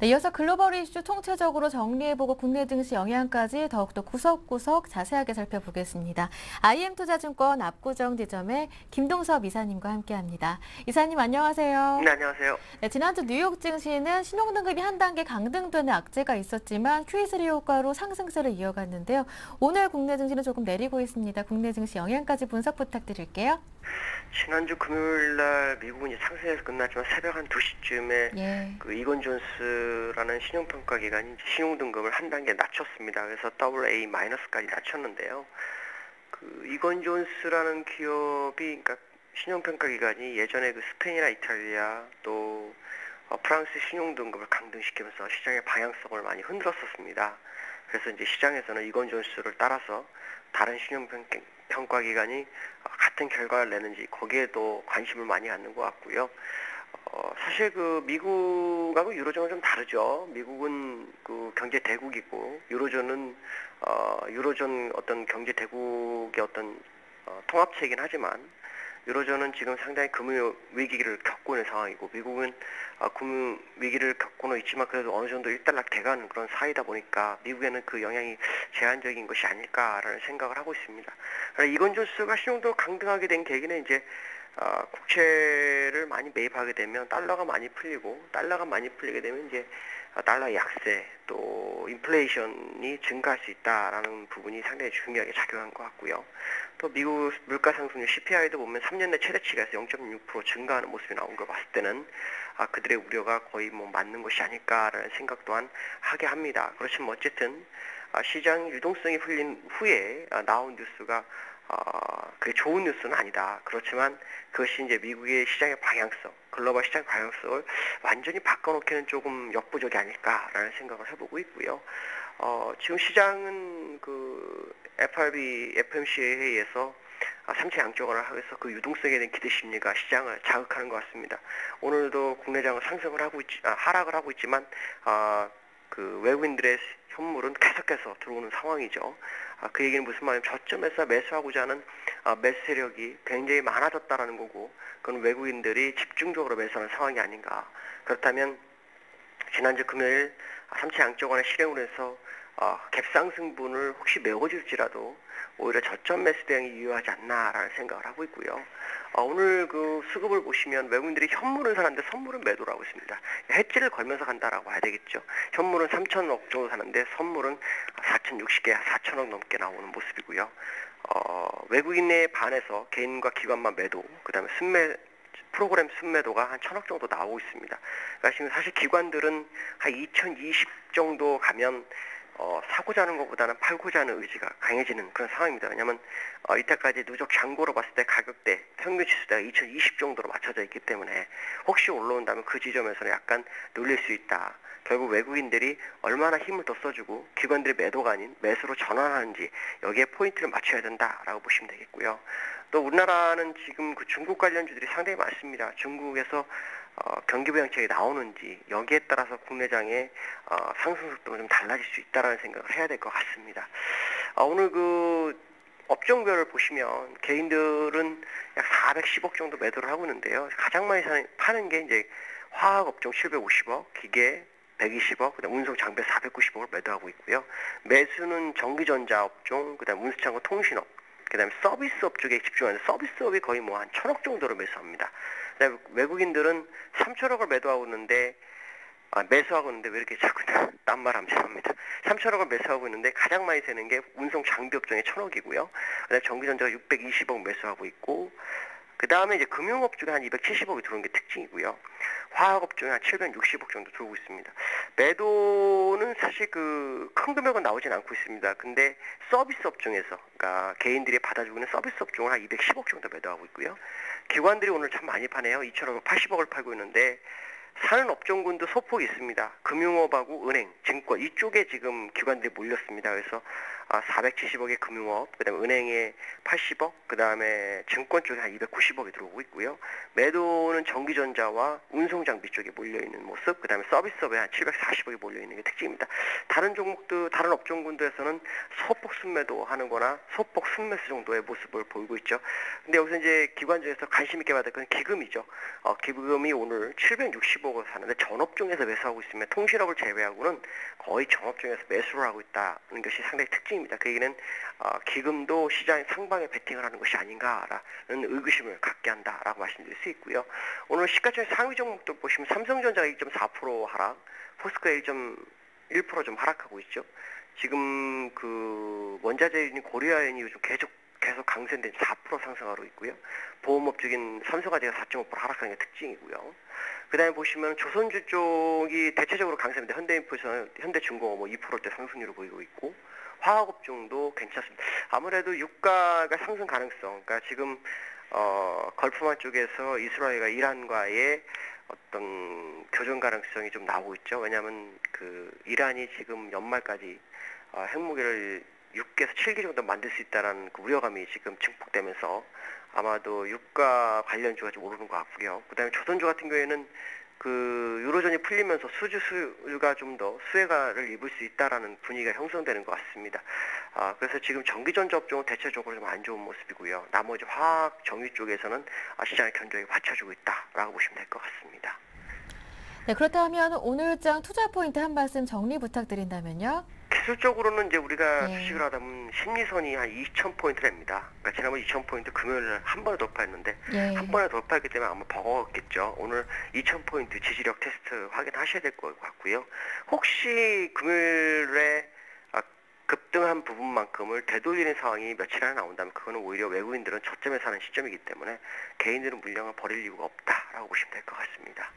네, 이어서 글로벌 이슈 통체적으로 정리해보고 국내 증시 영향까지 더욱더 구석구석 자세하게 살펴보겠습니다. IM투자증권 압구정 지점의 김동섭 이사님과 함께합니다. 이사님 안녕하세요. 네, 안녕하세요. 네, 지난주 뉴욕 증시는 신용등급이 한 단계 강등되는 악재가 있었지만 QE3 효과로 상승세를 이어갔는데요. 오늘 국내 증시는 조금 내리고 있습니다. 국내 증시 영향까지 분석 부탁드릴게요. 지난주 금요일 날 미국은 이제 상승해서 끝났지만 새벽 한 2시쯤에 예. 그 이건 존스라는 신용평가 기관이 이제 신용등급을 한 단계 낮췄습니다. 그래서 AA-까지 낮췄는데요. 그 이건 존스라는 기업이 그러니까 신용평가 기관이 예전에 그 스페인이나 이탈리아 또 프랑스 신용등급을 강등시키면서 시장의 방향성을 많이 흔들었었습니다. 그래서 이제 시장에서는 이건 존스를 따라서 다른 신용평가 기관이 같은 결과를 내는지 거기에도 관심을 많이 갖는 것 같고요. 사실 그 미국하고 유로존은 좀 다르죠. 미국은 그 경제 대국이고 유로존 어떤 경제 대국의 어떤 통합체이긴 하지만 유로존은 지금 상당히 금융 위기를 겪고 있는 상황이고 미국은 금융 위기를 겪고는 있지만 그래도 어느 정도 일단락 돼가는 그런 사이다 보니까 미국에는 그 영향이 제한적인 것이 아닐까라는 생각을 하고 있습니다. 이건 존스가 신용도 강등하게 된 계기는 이제 국채를 많이 매입하게 되면 달러가 많이 풀리게 되면 이제 달러 약세 또 인플레이션이 증가할 수 있다라는 부분이 상당히 중요하게 작용한 것 같고요. 또 미국 물가 상승률 CPI도 보면 3년 내 최대치가 0.6% 증가하는 모습이 나온 걸 봤을 때는 그들의 우려가 거의 뭐 맞는 것이 아닐까라는 생각 또한 하게 합니다. 그렇지만 어쨌든 시장 유동성이 풀린 후에 나온 뉴스가 그게 좋은 뉴스는 아니다. 그렇지만 그것이 이제 미국의 시장의 방향성, 글로벌 시장 방향성을 완전히 바꿔놓기는 조금 역부족이 아닐까라는 생각을 해보고 있고요. 지금 시장은 그 FOMC 회의에서 3차 양적완을 하면서 그 유동성에 대한 기대 심리가 시장을 자극하는 것 같습니다. 오늘도 국내장은 하락을 하고 있지만 그 외국인들의 현물은 계속해서 들어오는 상황이죠. 그 얘기는 무슨 말이냐면 저점에서 매수하고자 하는 매수 세력이 굉장히 많아졌다라는 거고 그건 외국인들이 집중적으로 매수하는 상황이 아닌가. 그렇다면 지난주 금요일 3차 양적완의 실행으로 해서 갭상승분을 혹시 메워줄지라도 오히려 저점 매수 대응이 유효하지 않나라는 생각을 하고 있고요. 오늘 그 수급을 보시면 외국인들이 현물은 사는데 선물은 매도를 하고 있습니다. 해지를 걸면서 간다라고 봐야 되겠죠. 현물은 3천억 정도 사는데 선물은 4,060개, 4천억 넘게 나오는 모습이고요. 외국인에 반해서 개인과 기관만 매도, 그 다음에 프로그램 순매도가 한 1,000억 정도 나오고 있습니다. 그러니까 지금 사실 기관들은 한 2020 정도 가면 사고자 하는 것보다는 팔고자 하는 의지가 강해지는 그런 상황입니다. 왜냐하면 이때까지 누적 잔고로 봤을 때 가격대 평균 지수대가 2020 정도로 맞춰져 있기 때문에 혹시 올라온다면 그 지점에서는 약간 눌릴 수 있다. 결국 외국인들이 얼마나 힘을 더 써주고 기관들의 매도가 아닌 매수로 전환하는지 여기에 포인트를 맞춰야 된다라고 보시면 되겠고요. 또 우리나라는 지금 그 중국 관련주들이 상당히 많습니다. 중국에서 경기부양책이 나오는지 여기에 따라서 국내장의 상승 속도가 좀 달라질 수 있다라는 생각을 해야 될 것 같습니다. 오늘 그 업종별을 보시면 개인들은 약 410억 정도 매도를 하고 있는데요. 가장 많이 파는 게 이제 화학업종 750억, 기계 120억, 그다음 운송 장비 490억을 매도하고 있고요. 매수는 전기전자 업종, 그다음 운수창고 통신업, 그다음에 서비스업 쪽에 집중하는데 서비스업이 거의 뭐 한 1,000억 정도로 매수합니다. 그다음에 외국인들은 3천억을 매도하고 있는데 매수하고 있는데 왜 이렇게 자꾸 딴말하면 죄송합니다. 3천억을 매수하고 있는데 가장 많이 세는 게 운송 장비 업종의 1,000억이고요. 그다음에 전기전자가 620억 매수하고 있고 그 다음에 이제 금융업 쪽에 한 270억이 들어오는 게 특징이고요. 화학업 쪽에 한 760억 정도 들어오고 있습니다. 매도는 사실 그 큰 금액은 나오진 않고 있습니다. 근데 서비스 업종에서, 그러니까 개인들이 받아주고 있는 서비스 업종을 한 210억 정도 매도하고 있고요. 기관들이 오늘 참 많이 파네요. 2,580억을 팔고 있는데 사는 업종군도 소폭이 있습니다. 금융업하고 은행, 증권 이쪽에 지금 기관들이 몰렸습니다. 그래서 470억의 금융업, 그 다음에 은행에 80억, 그 다음에 증권 쪽에 한 290억이 들어오고 있고요. 매도는 전기전자와 운송장비 쪽에 몰려있는 모습, 그 다음에 서비스업에 한 740억이 몰려있는 게 특징입니다. 다른 종목도, 다른 업종군들에서는 소폭 순매도 하는 거나 소폭 순매수 정도의 모습을 보이고 있죠. 근데 여기서 이제 기관 중에서 관심 있게 받을 건 기금이죠. 기금이 오늘 765 보고 사는데 전업종에서 매수하고 있으면 통신업을 제외하고는 거의 전업종에서 매수를 하고 있다는 것이 상당히 특징입니다. 그 얘기는 기금도 시장 상방에 베팅을 하는 것이 아닌가라는 의구심을 갖게 한다라고 말씀드릴 수 있고요. 오늘 시가총액 상위 종목들 보시면 삼성전자가 1.4% 하락, 포스코가 1.1% 좀 하락하고 있죠. 지금 그 원자재인 고리아연이 요즘 계속 강세인데 4% 상승하고 있고요. 보험업 쪽인 삼성화재가 4.5% 하락하는 게 특징이고요. 그 다음에 보시면 조선주 쪽이 대체적으로 강세인데 현대인프에서는 현대중공업 뭐 2%대 상승률을 보이고 있고 화학업종도 괜찮습니다. 아무래도 유가가 상승 가능성, 그러니까 지금 걸프만 쪽에서 이스라엘과 이란과의 어떤 교전 가능성이 좀 나오고 있죠. 왜냐하면 그 이란이 지금 연말까지 핵무기를 6개에서 7개 정도 만들 수 있다는 그 우려감이 지금 증폭되면서 아마도 유가 관련주가 좀 오르는 것 같고요. 그 다음에 조선주 같은 경우에는 그 유로존이 풀리면서 수주가 좀 더 수혜가를 입을 수 있다라는 분위기가 형성되는 것 같습니다. 그래서 지금 전기전자 업종은 대체적으로 좀 안 좋은 모습이고요. 나머지 화학, 정유 쪽에서는 시장의 견조하게 받쳐주고 있다라고 보시면 될 것 같습니다. 네, 그렇다면 오늘장 투자 포인트 한 말씀 정리 부탁드린다면요. 기술적으로는 이제 우리가 네. 주식을 하다 보면 심리선이 한 2,000포인트랍니다. 그러니까 지난번 2,000포인트 금요일에 한 번에 돌파했는데 예. 한 번에 돌파했기 때문에 아마 버거웠겠죠. 오늘 2,000포인트 지지력 테스트 확인하셔야 될 것 같고요. 혹시 금요일에 급등한 부분만큼을 되돌리는 상황이 며칠 안에 나온다면 그거는 오히려 외국인들은 저점에 사는 시점이기 때문에 개인들은 물량을 버릴 이유가 없다라고 보시면 될 것 같습니다.